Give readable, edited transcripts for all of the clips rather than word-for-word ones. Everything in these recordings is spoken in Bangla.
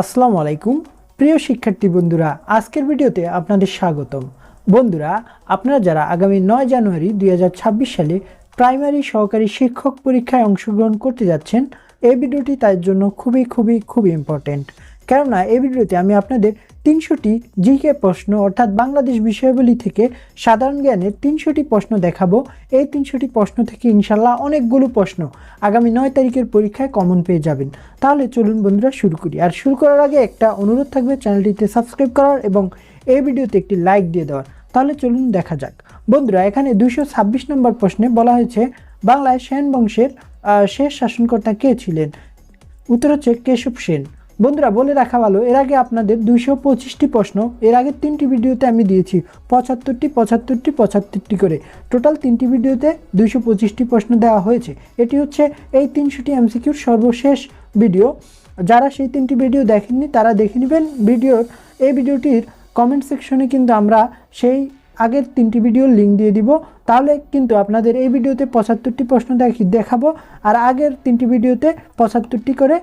আসসালামু আলাইকুম প্রিয় শিক্ষার্থী বন্ধুরা, আজকের ভিডিওতে আপনাদের স্বাগতম। বন্ধুরা, আপনারা যারা আগামী 9 জানুয়ারি 2026 সালে প্রাইমারি সহকারী শিক্ষক পরীক্ষায় অংশগ্রহণ করতে যাচ্ছেন, এই ভিডিওটি তার জন্য খুবই ইম্পর্টেন্ট। কেননা এই ভিডিওতে আমি আপনাদের 300টি জিকে প্রশ্ন অর্থাৎ বাংলাদেশ বিষয়াবলী থেকে সাধারণ জ্ঞানের 300টি প্রশ্ন দেখাবো। এই 300টি প্রশ্ন থেকে ইনশাল্লাহ অনেকগুলো প্রশ্ন আগামী 9 তারিখের পরীক্ষায় কমন পেয়ে যাবেন। তাহলে চলুন বন্ধুরা শুরু করি। আর শুরু করার আগে একটা অনুরোধ থাকবে, চ্যানেলটিতে সাবস্ক্রাইব করার এবং এই ভিডিওতে একটি লাইক দিয়ে দেওয়ার। তাহলে চলুন দেখা যাক। বন্ধুরা, এখানে 226 নম্বর প্রশ্নে বলা হয়েছে বাংলায় সেন বংশের শেষ শাসনকর্তা কে ছিলেন? উত্তর হচ্ছে কেশব সেন। বন্ধুরা, বলে রাখা ভালো, এর আগে আপনাদের 225টি প্রশ্ন এর আগে 3টি ভিডিওতে আমি দিয়েছি 75টি করে। টোটাল 3টি ভিডিওতে 225টি প্রশ্ন দেওয়া হয়েছে। এটি হচ্ছে এই 300টি এমসিকিউর সর্বশেষ ভিডিও। যারা সেই 3টি ভিডিও দেখেননি তারা দেখে নেবেন। এই ভিডিওটির কমেন্ট সেকশনে কিন্তু আমরা সেই আগের 3টি ভিডিওর লিঙ্ক দিয়ে দিব। তাহলে কিন্তু আপনাদের এই ভিডিওতে 75টি প্রশ্ন দেখাবো, আর আগের 3টি ভিডিওতে 75টি করে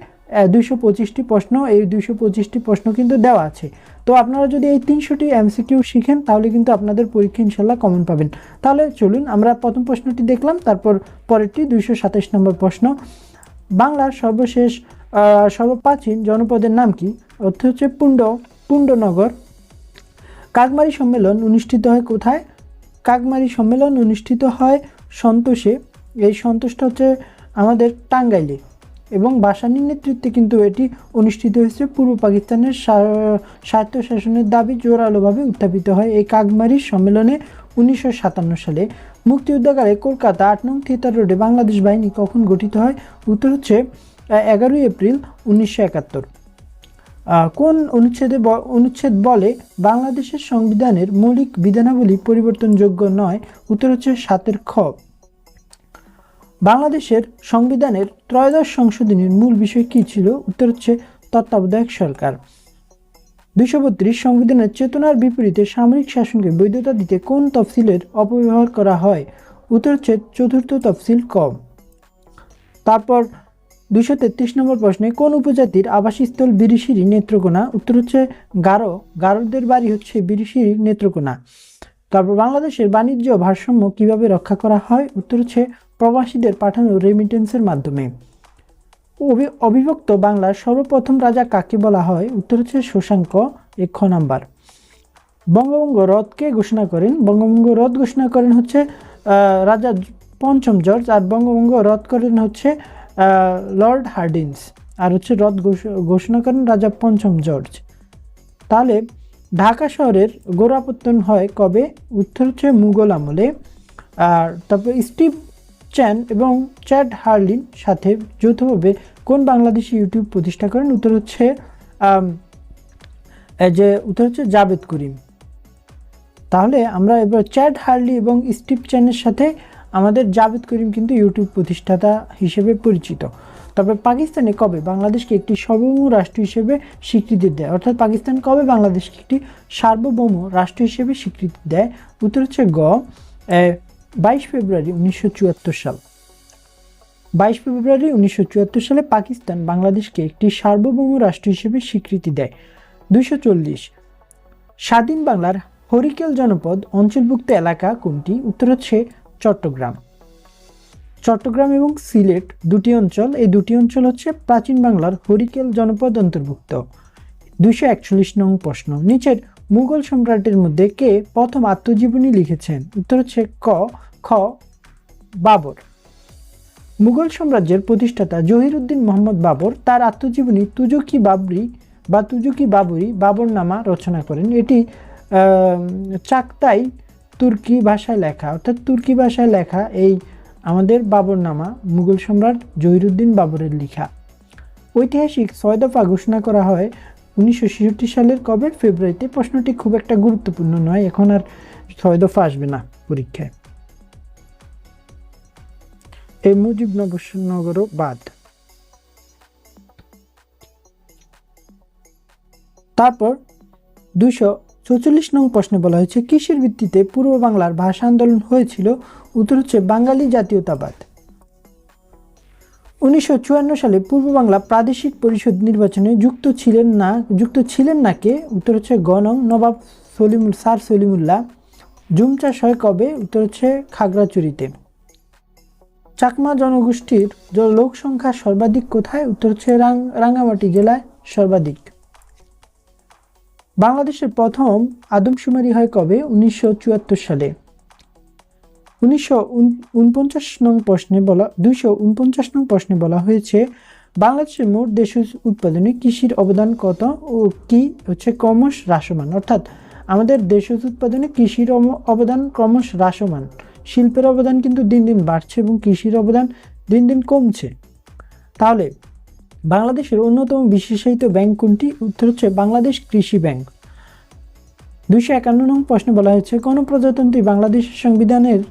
225টি প্রশ্ন, এই 225টি প্রশ্ন কিন্তু দেওয়া আছে। তো আপনারা যদি এই 300টি এমসিকিউ শিখেন তাহলে কিন্তু আপনাদের পরীক্ষা ইনশাল্লাহ কমন পাবেন। তাহলে চলুন আমরা প্রথম প্রশ্নটি দেখলাম, তারপর পরেরটি 227 নম্বর প্রশ্ন। বাংলার সর্বপ্রাচীন জনপদের নাম কি? অর্থ হচ্ছে পুণ্ডনগর। কাকমারি সম্মেলন অনুষ্ঠিত হয় কোথায়? কাকমারি সম্মেলন অনুষ্ঠিত হয় সন্তোষে। এই সন্তোষটা হচ্ছে আমাদের টাঙ্গাইলে, এবং ভাসানীর নেতৃত্বে কিন্তু এটি অনুষ্ঠিত হয়েছে। পূর্ব পাকিস্তানের স্বায়ত্তশাসনের দাবি জোরালোভাবে উত্থাপিত হয় এই কাকমারি সম্মেলনে 1957 সালে। মুক্তিযুদ্ধকালে কলকাতা 8 নং থিয়েটার রোডে বাংলাদেশ বাহিনী কখন গঠিত হয়? উত্তর হচ্ছে 11 এপ্রিল 1971। কোন অনুচ্ছেদ বলে বাংলাদেশের সংবিধানের মৌলিক বিধানাবলী পরিবর্তনযোগ্য নয়? উত্তর হচ্ছে 7 খ। বাংলাদেশের সংবিধানের ত্রয়োদশ সংশোধনীর মূল বিষয় কি ছিল? উত্তর হচ্ছে তত্ত্বাবধায়ক সরকার। 232 সংবিধানের চেতনার বিপরীতে সামরিক শাসনকে বৈধতা দিতে কোন তফসিলের অপব্যবহার করা হয়? উত্তর হচ্ছে 4র্থ তফসিল ক। তারপর 233 নম্বর প্রশ্নে কোন উপজাতির আবাসস্থল বিরিশিরি নেত্রকোনা? উত্তর হচ্ছে গারোদের বাড়ি হচ্ছে বিরিশিরি নেত্রকোনা। তারপর বাংলাদেশের বাণিজ্য ভারসাম্য কিভাবে রক্ষা করা হয়? উত্তর হচ্ছে প্রবাসীদের পাঠানো রেমিটেন্সের মাধ্যমে। অবিভক্ত বাংলার সর্বপ্রথম রাজা কাকে বলা হয়? উত্তর হচ্ছে শশাঙ্ক। খ নাম্বার। বঙ্গভঙ্গ রদ কে ঘোষণা করেন? বঙ্গভঙ্গ রদ ঘোষণা করেন হচ্ছে রাজা পঞ্চম জর্জ, আর বঙ্গভঙ্গ রদ করেন হচ্ছে লর্ড হার্ডিন্স, আর হচ্ছে রদ ঘোষণা করেন রাজা পঞ্চম জর্জ। তাহলে ঢাকা শহরের গোড়াপত্তন হয় কবে? উত্তর হচ্ছে মুঘল আমলে। আর তারপর স্টিভ চ্যান এবং চ্যাড হার্লিন সাথে যৌথভাবে কোন বাংলাদেশি ইউটিউব প্রতিষ্ঠা করেন? উত্তর হচ্ছে জাভেদ করিম। তাহলে আমরা এবার চ্যাড হার্লি এবং স্টিভ চ্যানের সাথে আমাদের জাভেদ করিম কিন্তু ইউটিউব প্রতিষ্ঠাতা হিসেবে পরিচিত। তারপর পাকিস্তানে কবে বাংলাদেশকে একটি সার্বভৌম রাষ্ট্র হিসেবে স্বীকৃতি দেয়? অর্থাৎ পাকিস্তান কবে বাংলাদেশকে একটি সার্বভৌম রাষ্ট্র হিসেবে স্বীকৃতি দেয়? উত্তর হচ্ছে গ 22 ফেব্রুয়ারি 1974 সাল। 22 ফেব্রুয়ারি 1974 সালে পাকিস্তান বাংলাদেশকে একটি সার্বভৌম রাষ্ট্র হিসেবে স্বীকৃতি দেয়। 240 স্বাধীন বাংলার হরিকেল জনপদ অঞ্চলভুক্ত এলাকা কোনটি? উত্তর হচ্ছে চট্টগ্রাম। চট্টগ্রাম এবং সিলেট দুটি অঞ্চল, এই দুটি অঞ্চল হচ্ছে প্রাচীন বাংলার হরিকেল জনপদ অন্তর্ভুক্ত। 241 নং প্রশ্ন, নিচের মুঘল সম্রাটের মধ্যে কে প্রথম আত্মজীবনী লিখেছেন? উত্তর হচ্ছে খ বাবর। মুঘল সাম্রাজ্যের প্রতিষ্ঠাতা জহিরুদ্দিন মোহাম্মদ বাবর তার আত্মজীবনী তুজুকি বাবরি বাবরনামা রচনা করেন। এটি চাকতাই তুর্কি ভাষায় লেখা, অর্থাৎ তুর্কি ভাষায় লেখা এই আমাদের বাবরনামা মুঘল সম্রাট জহিরুদ্দিন বাবরের লেখা। ঐতিহাসিক 6 দফা ঘোষণা করা হয় 1966 সালের কবে? ফেব্রুয়ারিতে। প্রশ্নটি খুব একটা গুরুত্বপূর্ণ নয়, এখন আর 6 দফা আসবে না পরীক্ষায়। এই মুজিবনগরও বাদ। তারপর 244 নং প্রশ্নে বলা হয়েছে কিসের ভিত্তিতে পূর্ব বাংলার ভাষা আন্দোলন হয়েছিল? উত্তর হচ্ছে বাঙালি জাতীয়তাবাদ। 1954 সালে পূর্ব বাংলা প্রাদেশিক পরিষদ নির্বাচনে যুক্ত ছিলেন না কে? উত্তর হচ্ছে গ নং নবাব স্যার সলিমুল্লাহ। জুম চাষ হয় কবে? উত্তর হচ্ছে খাগড়াছড়িতে। চাকমা জনগোষ্ঠীর লোক সংখ্যা সর্বাধিক কোথায়? উত্তর হচ্ছে রাঙ্গামাটি জেলায় সর্বাধিক। বাংলাদেশের প্রথম আদমশুমারি হয় কবে? 1974 সালে। 249 নং প্রশ্নে বলা হয়েছে বাংলাদেশের মোট দেশজ উৎপাদনে কৃষির অবদান কত ও কি হচ্ছে ক্রমশ হ্রাসমান। অর্থাৎ আমাদের দেশজ উৎপাদনে কৃষির অবদান ক্রমশ হ্রাসমান। শিল্পের অবদান কিন্তু দিন দিন বাড়ছে এবং কৃষির অবদান দিন দিন কমছে। তাহলে বাংলাদেশের অন্যতম বিশেষায়িত ব্যাংক কোনটি? উত্তর হচ্ছে বাংলাদেশ কৃষি ব্যাংক। 251 নং প্রশ্নে বলা হয়েছে গণপ্রজাতন্ত্রী বাংলাদেশের সংবিধানের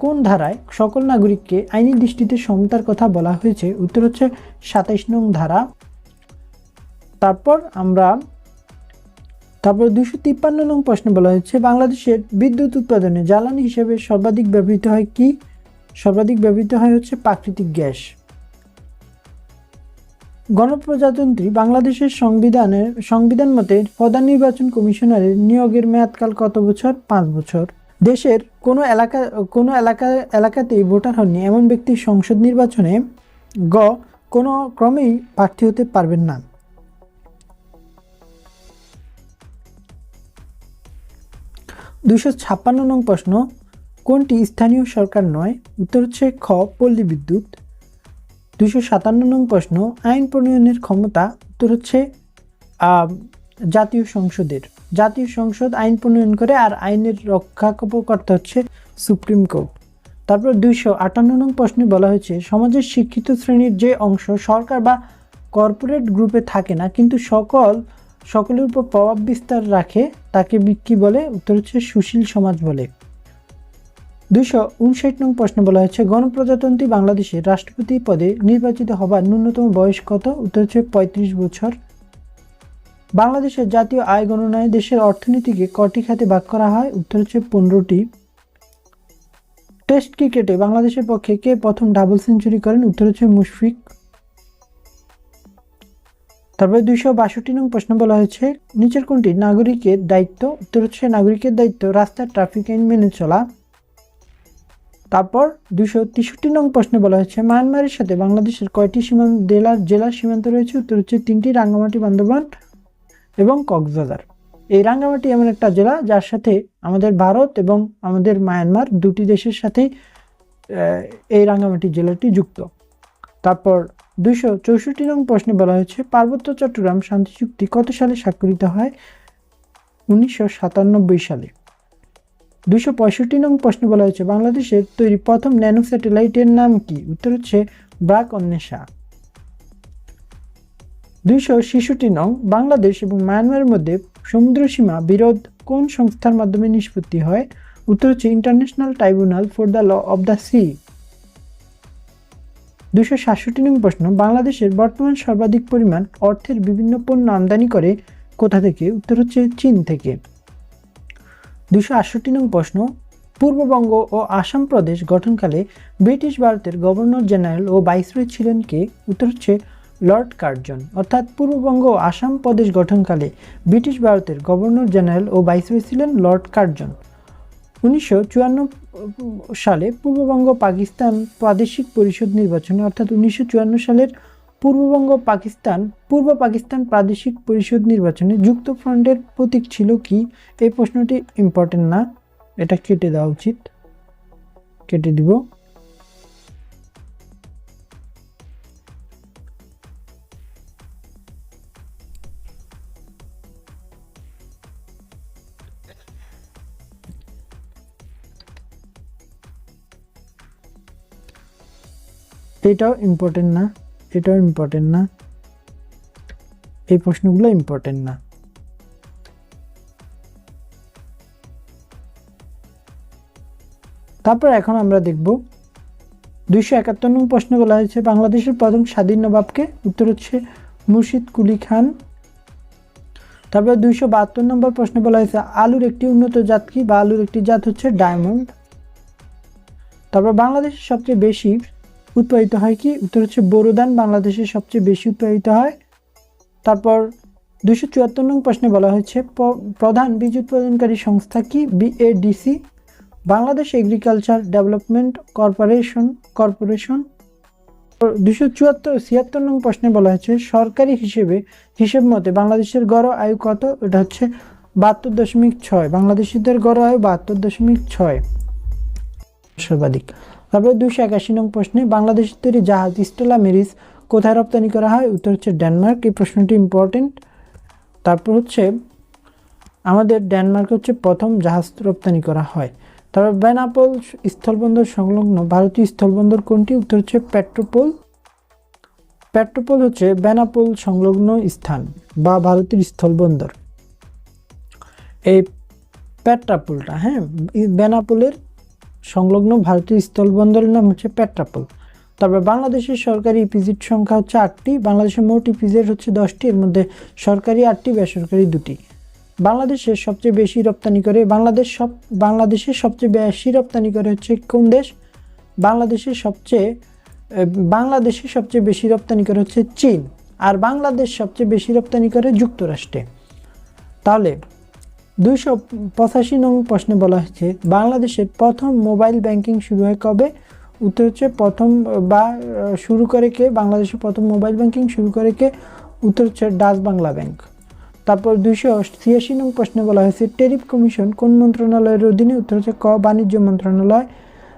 কোন ধারায় সকল নাগরিককে আইনি দৃষ্টিতে সমতার কথা বলা হয়েছে? উত্তর হচ্ছে 27 নং ধারা। তারপর 253 নং প্রশ্নে বলা হয়েছে বাংলাদেশের বিদ্যুৎ উৎপাদনে জ্বালানি হিসেবে সর্বাধিক ব্যবহৃত হয় কি? সর্বাধিক ব্যবহৃত হয় হচ্ছে প্রাকৃতিক গ্যাস। গণপ্রজাতন্ত্রী বাংলাদেশের সংবিধান মতে প্রধান নির্বাচন কমিশনারের নিয়োগের মেয়াদকাল কত বছর? 5 বছর। দেশের কোনো এলাকাতেই ভোটার হননি এমন ব্যক্তি সংসদ নির্বাচনে গ কোনো ক্রমেই প্রার্থী হতে পারবেন না। 256 নং প্রশ্ন কোনটি স্থানীয় সরকার নয়? উত্তর হচ্ছে খ পল্লী বিদ্যুৎ। 257 নং প্রশ্ন আইন প্রণয়নের ক্ষমতা? উত্তর হচ্ছে জাতীয় সংসদ আইন প্রণয়ন করে, আর আইনের রক্ষাকর্তা হচ্ছে সুপ্রিম কোর্ট। তারপর 258 নং প্রশ্নে বলা হয়েছে সমাজের শিক্ষিত শ্রেণীর যে অংশ সরকার বা কর্পোরেট গ্রুপে থাকে না কিন্তু সকলের উপর প্রভাব বিস্তার রাখে তাকে কি বলে? উত্তর হচ্ছে সুশীল সমাজ বলে। 259 নং প্রশ্নে বলা হয়েছে গণপ্রজাতন্ত্রী বাংলাদেশের রাষ্ট্রপতি পদে নির্বাচিত হবার ন্যূনতম বয়স কত? উত্তর হচ্ছে 35 বছর। বাংলাদেশের জাতীয় আয় গণনায় দেশের অর্থনীতিকে কটি খাতে ভাগ করা হয়? উত্তর হচ্ছে 15টি। টেস্ট ক্রিকেটে বাংলাদেশের পক্ষে কে প্রথম ডাবল সেঞ্চুরি করেন? উত্তর হচ্ছে মুশফিক। তারপরে 262 নং প্রশ্ন বলা হয়েছে নিচের কোনটি নাগরিকের দায়িত্ব? উত্তর হচ্ছে নাগরিকের দায়িত্ব রাস্তার ট্রাফিক আইন মেনে চলা। তারপর 263 নং প্রশ্নে বলা হয়েছে মায়ানমারের সাথে বাংলাদেশের কয়টি জেলার সীমান্ত রয়েছে? উত্তর হচ্ছে 3টি, রাঙ্গামাটি, বান্দরবান এবং কক্সবাজার। এই রাঙ্গামাটি এমন একটা জেলা যার সাথে আমাদের ভারত এবং আমাদের মায়ানমার দুটি দেশের সাথেই এই রাঙ্গামাটি জেলাটি যুক্ত। তারপর 264 নং প্রশ্নে বলা হয়েছে পার্বত্য চট্টগ্রাম শান্তি চুক্তি কত সালে স্বাক্ষরিত হয়? 1997 সালে। 265 নং প্রশ্নে বলা হয়েছে বাংলাদেশের তৈরি প্রথম ন্যানো স্যাটেলাইটের নাম কি? উত্তর হচ্ছে ব্রাক অন্বেষা। 266 নং বাংলাদেশ এবং মায়ানমারের মধ্যে সমুদ্র সীমা বিরোধ কোন সংস্থার মাধ্যমে নিষ্পত্তি হয়? উত্তর হচ্ছে international tribunal for the law of the sea. 267 নং প্রশ্ন বাংলাদেশের বর্তমান সর্বাধিক পরিমাণ অর্থের বিভিন্ন পণ্য আমদানি করে কোথা থেকে? উত্তর হচ্ছে চীন থেকে। 268 নং প্রশ্ন পূর্ববঙ্গ ও আসাম প্রদেশ গঠনকালে ব্রিটিশ ভারতের গভর্নর জেনারেল ও ভাইসরয় ছিলেন কে? উত্তর হচ্ছে লর্ড কার্জন। অর্থাৎ পূর্ববঙ্গ ও আসাম প্রদেশ গঠনকালে ব্রিটিশ ভারতের গভর্নর জেনারেল ও ভাইসরয় ছিলেন লর্ড কার্জন। 1954 সালে পূর্ববঙ্গ পাকিস্তান প্রাদেশিক পরিষদ নির্বাচনে অর্থাৎ 1954 সালের পূর্ব পাকিস্তান প্রাদেশিক পরিষদ নির্বাচনে যুক্তফ্রন্টের প্রতীক ছিল কি? এই প্রশ্নটি ইম্পর্টেন্ট না, এটা কেটে দেওয়া উচিত, কেটে দিব। এটাও ইম্পর্টেন্ট না, এটাও ইম্পর্টেন্ট না, এই প্রশ্নগুলো ইম্পর্টেন্ট না। তারপর এখন আমরা দেখব 271 নং প্রশ্ন বলা হয়েছে বাংলাদেশের প্রথম স্বাধীন নবাবকে? উত্তর হচ্ছে মুর্শিদ কুলি খান। তারপর 272 নম্বর প্রশ্ন বলা হয়েছে আলুর একটি উন্নত জাত কি? বা আলুর একটি জাত হচ্ছে ডায়মন্ড। তারপর বাংলাদেশের সবচেয়ে বেশি উৎপাদিত হয় কি? উত্তর হচ্ছে বোরো ধান বাংলাদেশে সবচেয়ে বেশি উৎপাদিত হয়। তারপর 274 নং প্রশ্নে বলা হয়েছে প্রধান বীজ উৎপাদনকারী সংস্থা কি? BADC, Bangladesh agriculture development corporation. 276 নং প্রশ্নে বলা হয়েছে সরকারি হিসেব মতে বাংলাদেশের গড় আয়ু কত? এটা হচ্ছে 72.6। বাংলাদেশিদের গড় আয়ু 72.6 সর্বাধিক। তারপরে 281 নং প্রশ্নে বাংলাদেশের তৈরি জাহাজ স্টেলা মেরিস কোথায় রপ্তানি করা হয়? উত্তর হচ্ছে ডেনমার্ক। এই প্রশ্নটি ইম্পর্টেন্ট। তারপর হচ্ছে আমাদের ডেনমার্ক হচ্ছে প্রথম জাহাজ রপ্তানি করা হয়। তারপর বেনাপোল স্থলবন্দর সংলগ্ন ভারতীয় স্থলবন্দর কোনটি? উত্তর হচ্ছে পেট্রোপোল হচ্ছে বেনাপোল সংলগ্ন স্থান বা ভারতের স্থলবন্দর। এই পেট্রাপোলটা, হ্যাঁ, বেনাপোলের সংলগ্ন ভারতীয় স্থলবন্দরের নাম হচ্ছে পেট্রাপোল। তারপর বাংলাদেশের সরকারি ইপিজেড সংখ্যা হচ্ছে 8টি। বাংলাদেশের মোট ইপিজেড হচ্ছে 10টি, এর মধ্যে সরকারি 8টি, বেসরকারি 2টি। বাংলাদেশের সবচেয়ে বেশি রপ্তানি করে বাংলাদেশের সবচেয়ে বেশি রপ্তানি করে হচ্ছে কোন দেশ? বাংলাদেশের সবচেয়ে বেশি রপ্তানি করে হচ্ছে চীন, আর বাংলাদেশ সবচেয়ে বেশি রপ্তানি করে যুক্তরাষ্ট্রে। তাহলে 285 নং প্রশ্নে বলা হয়েছে বাংলাদেশের প্রথম মোবাইল ব্যাংকিং শুরু হয় কবে? উত্তর হচ্ছে শুরু করে কে? বাংলাদেশের প্রথম মোবাইল ব্যাংকিং শুরু করে কে? উত্তর হচ্ছে ডাচ বাংলা ব্যাংক। তারপর 286 নং প্রশ্নে বলা হয়েছে ট্যারিফ কমিশন কোন মন্ত্রণালয়ের অধীনে? উত্তর হচ্ছে ক, বাণিজ্য মন্ত্রণালয়।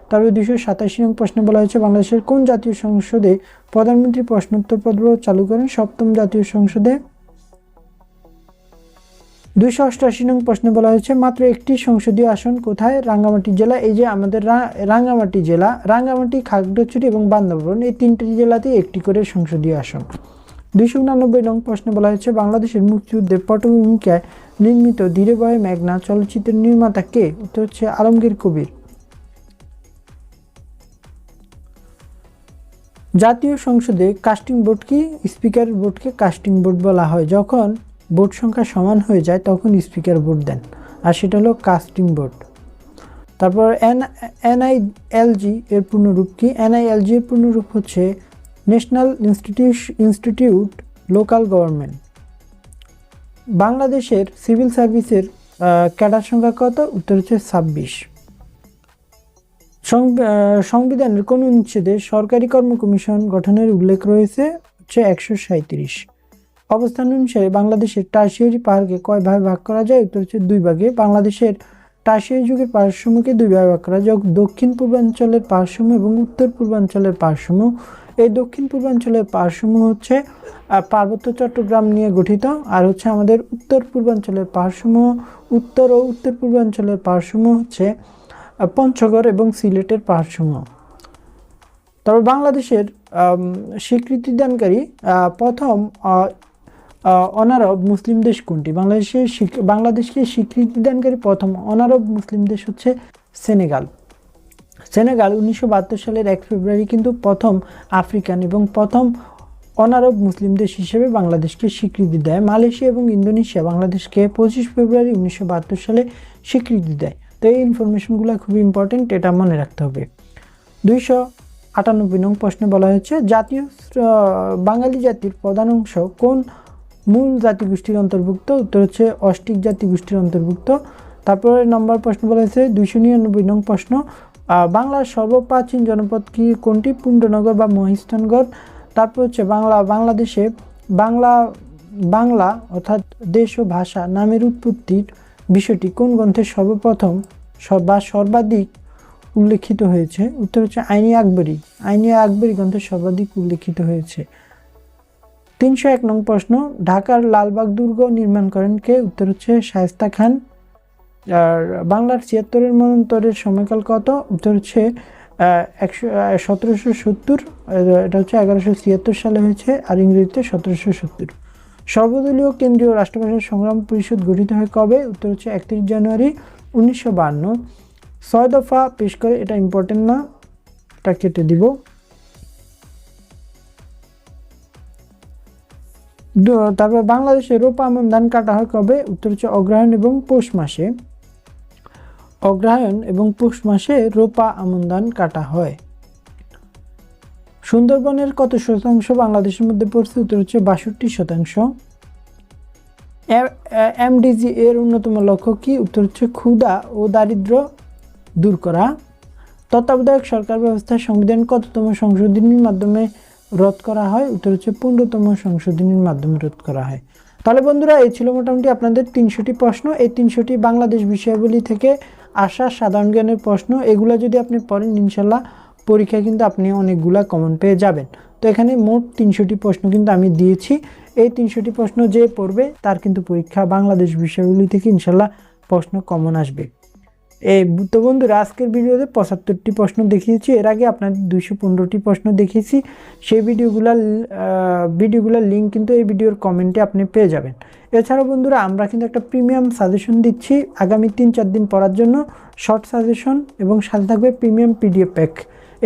তারপর 287 নং প্রশ্নে বলা হয়েছে বাংলাদেশের কোন জাতীয় সংসদে প্রধানমন্ত্রী প্রশ্নোত্তর পর্ব চালু করেন? সপ্তম জাতীয় সংসদে। 288 নং প্রশ্নে বলা হয়েছে মাত্র একটি সংসদীয় আসন কোথায়? রাঙ্গামাটি জেলা। এই যে আমাদের রাঙ্গামাটি জেলা, রাঙ্গামাটি, খাগড়াছড়ি এবং বান্দরবান, এই 3টি জেলাতেই একটি করে সংসদীয় আসন। 289 নং প্রশ্নে বলা হয়েছে বাংলাদেশের মুক্তিযুদ্ধের পটভূমিকায় নির্মিত ধীরে বয়ে মেঘনা চলচ্চিত্রের নির্মাতা কে? উত্তর হচ্ছে আলমগীর কবির। জাতীয় সংসদে কাস্টিং বোর্ড কি? স্পিকার বোর্ডকে কাস্টিং বোর্ড বলা হয়। যখন বোর্ড সংখ্যা সমান হয়ে যায় তখন স্পিকার বোর্ড দেন, আর সেটা হলো কাস্টিং বোর্ড। তারপর NILG এর পূর্ণরূপ কি? NILG এর পূর্ণরূপ হচ্ছে ন্যাশনাল ইনস্টিটিউট লোকাল গভর্নমেন্ট। বাংলাদেশের সিভিল সার্ভিসের ক্যাডার সংখ্যা কত? উত্তর হচ্ছে 26। সংবিধানের কোন অনুচ্ছেদে সরকারি কর্ম কমিশন গঠনের উল্লেখ রয়েছে? হচ্ছে 137। অবস্থান অনুসারে বাংলাদেশের টারশিয়ারি পাহাড়কে কয় ভাগে ভাগ করা যায়? উত্তর হচ্ছে 2 ভাগে। বাংলাদেশের টারশিয়ারি যুগের পাহাড়সমূহকে 2 ভাগে ভাগ করা যায়, দক্ষিণ পূর্বাঞ্চলের পাহাড়সমূহ এবং উত্তর পূর্বাঞ্চলের পাহাড়সমূহ। এই দক্ষিণ পূর্বাঞ্চলের পাহাড়সমূহ হচ্ছে পার্বত্য চট্টগ্রাম নিয়ে গঠিত, আর হচ্ছে আমাদের উত্তর পূর্বাঞ্চলের পাহাড়সমূহ, উত্তর ও উত্তর পূর্বাঞ্চলের পাহাড়সমূহ হচ্ছে পঞ্চগড় এবং সিলেটের পাহাড়সমূহ। তবে বাংলাদেশের স্বীকৃতিদানকারী প্রথম অনারব মুসলিম দেশ কোনটি? বাংলাদেশকে স্বীকৃতিদানকারী প্রথম অনারব মুসলিম দেশ হচ্ছে সেনেগাল। 1972 সালের 1 ফেব্রুয়ারি কিন্তু প্রথম আফ্রিকান এবং প্রথম অনারব মুসলিম দেশ হিসেবে বাংলাদেশকে স্বীকৃতি দেয়। মালয়েশিয়া এবং ইন্দোনেশিয়া বাংলাদেশকে 25 ফেব্রুয়ারি 1972 সালে স্বীকৃতি দেয়। তো এই ইনফরমেশনগুলো খুবই ইম্পর্টেন্ট, এটা মনে রাখতে হবে। 298 নং প্রশ্নে বলা হয়েছে বাঙালি জাতির প্রধান অংশ কোন মূল জাতিগোষ্ঠীর অন্তর্ভুক্ত? উত্তর হচ্ছে অস্ট্রিক জাতিগোষ্ঠীর অন্তর্ভুক্ত। তারপরে নম্বর প্রশ্ন বলা হয়েছে 299 নং প্রশ্ন বাংলার সর্বপ্রাচীন জনপদ কোনটি? পুণ্ডনগর বা মহিস্থানগড়। তারপর হচ্ছে বাংলাদেশে বাংলা অর্থাৎ দেশ ও ভাষা নামের উৎপত্তির বিষয়টি কোন গ্রন্থে সর্বপ্রথম বা সর্বাধিক উল্লেখিত হয়েছে? উত্তর হচ্ছে আইনি আকবরী গ্রন্থে সর্বাধিক উল্লেখিত হয়েছে। 301 নং প্রশ্ন ঢাকার লালবাগ দুর্গ নির্মাণ করেন কে? উত্তর হচ্ছে শায়েস্তা খান। আর বাংলার 76 মন্বন্তরের সময়কাল কত? উত্তর হচ্ছে 1770, এটা হচ্ছে 1176 সালে হয়েছে, আর ইংরেজিতে 1770। সর্বদলীয় কেন্দ্রীয় রাষ্ট্রভাষা সংগ্রাম পরিষদ গঠিত হয় কবে? উত্তর হচ্ছে 31 জানুয়ারি 1952। 6 দফা পেশ করে, এটা ইম্পর্টেন্ট না, এটা কেটে দিব। তারপর বাংলাদেশে রোপা আমন ধান কাটা হয় কবে? উত্তর হচ্ছে অগ্রহায়ণ এবং পৌষ মাসে রোপা আমন ধান কাটা হয়। সুন্দরবনের কত শতাংশ বাংলাদেশের মধ্যে পড়ছে? উত্তর হচ্ছে 62%। এমডিজি এর অন্যতম লক্ষ্য কি? উত্তর হচ্ছে ক্ষুধা ও দারিদ্র্য দূর করা। তত্ত্বাবধায়ক সরকার ব্যবস্থার সংবিধান কততম সংশোধনীর মাধ্যমে রদ করা হয়? উত্তর হচ্ছে 15তম সংশোধনীর মাধ্যমে রদ করা হয়। তাহলে বন্ধুরা, এই ছিল মোটামুটি আপনাদের 300টি প্রশ্ন। এই 300টি বাংলাদেশ বিষয়াবলী থেকে আসা সাধারণ জ্ঞানের প্রশ্ন। এগুলো যদি আপনি পড়েন, ইনশাল্লাহ পরীক্ষায় কিন্তু আপনি অনেকগুলা কমন পেয়ে যাবেন। তো এখানে মোট 300টি প্রশ্ন কিন্তু আমি দিয়েছি। এই 300টি প্রশ্ন যে পড়বে তার কিন্তু পরীক্ষা বাংলাদেশ বিষয়গুলি থেকে ইনশাল্লাহ প্রশ্ন কমন আসবে। তো বন্ধুরা, আজকের ভিডিওতে 75টি প্রশ্ন দেখিয়েছি। এর আগে আপনাদের 215টি প্রশ্ন দেখিয়েছি। সেই ভিডিওগুলোর লিঙ্ক কিন্তু এই ভিডিওর কমেন্টে আপনি পেয়ে যাবেন। এছাড়াও বন্ধুরা, আমরা কিন্তু একটা প্রিমিয়াম সাজেশন দিচ্ছি আগামী 3-4 দিন পড়ার জন্য, শর্ট সাজেশন এবং সাথে থাকবে প্রিমিয়াম পিডিএফ প্যাক।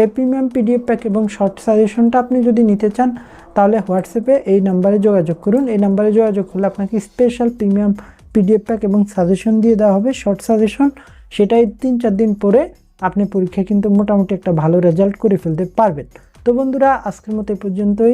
এই প্রিমিয়াম পিডিএফ প্যাক এবং শর্ট সাজেশনটা আপনি যদি নিতে চান, তাহলে হোয়াটসঅ্যাপে এই নাম্বারে যোগাযোগ করুন। এই নাম্বারে যোগাযোগ করলে আপনাকে স্পেশাল প্রিমিয়াম পিডিএফ প্যাক এবং সাজেশন দিয়ে দেওয়া হবে, শর্ট সাজেশন। সেটাই 3-4 দিন পরে আপনি পরীক্ষায় কিন্তু মোটামুটি একটা ভালো রেজাল্ট করে ফেলতে পারবেন। তো বন্ধুরা, আজকের মতো এই পর্যন্তই।